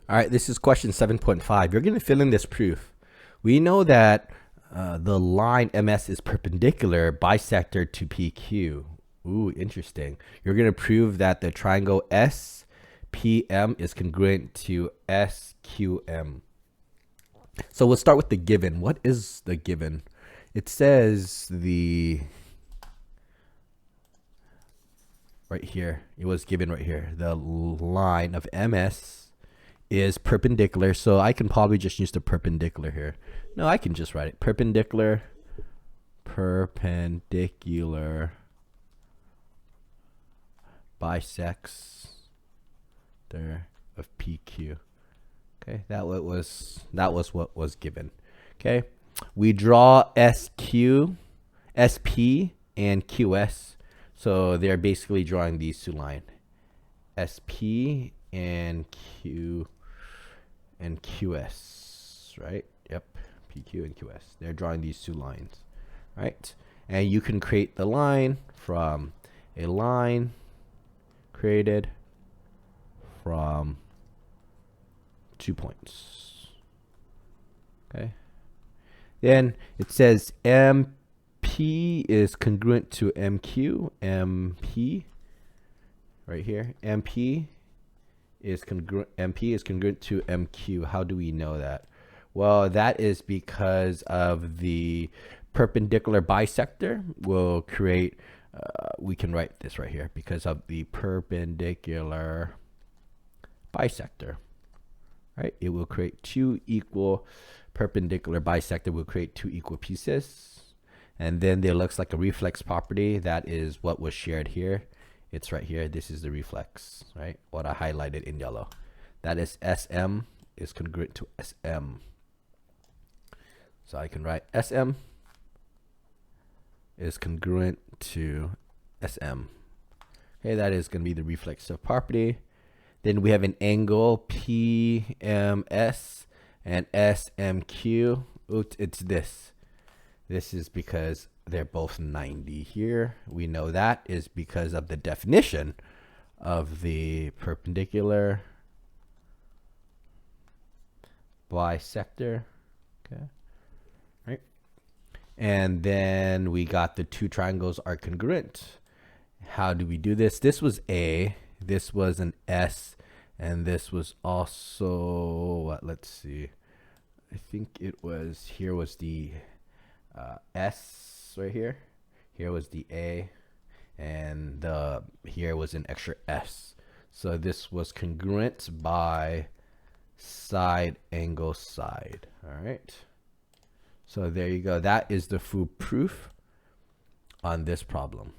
All right, this is question 7.5. You're going to fill in this proof. We know that the line MS is perpendicular bisector to PQ. Ooh, interesting. You're going to prove that the triangle SPM is congruent to SQM. So we'll start with the given. What is the given? It says right here, it was given right here. The line of MS is perpendicular, so I can probably just use the perpendicular here. No, I can just write it. Perpendicular bisects there of PQ. Okay, that was what was given. Okay, we draw SQ, SP, and QS. So they're basically drawing these two lines, SP and QS, right? Yep, PQ and QS. They're drawing these two lines, right? And you can create the line from a line created from 2 points. Okay. Then it says MP is congruent to MQ. MP right here. MP is congruent to MQ. How do we know that? Well, that is because of the perpendicular bisector will create, we can write this right here, because of the perpendicular bisector, right? It will create two equal perpendicular bisector will create two equal pieces. And then there looks like a reflex property. That is what was shared here. It's right here. This is the reflex, right? What I highlighted in yellow. That is SM is congruent to SM. So I can write SM is congruent to SM. Okay, that is going to be the reflexive property. Then we have an angle PMS and SMQ. Oops, it's this. This is because they're both 90 here. We know that is because of the definition of the perpendicular bisector. Okay. Right. And then we got the two triangles are congruent. How do we do this? This was A, this was an S, and this was also what? Let's see. I think it was, here was the S right here. Here was the A, and here was an extra S. So this was congruent by side angle side. All right. So there you go. That is the full proof on this problem.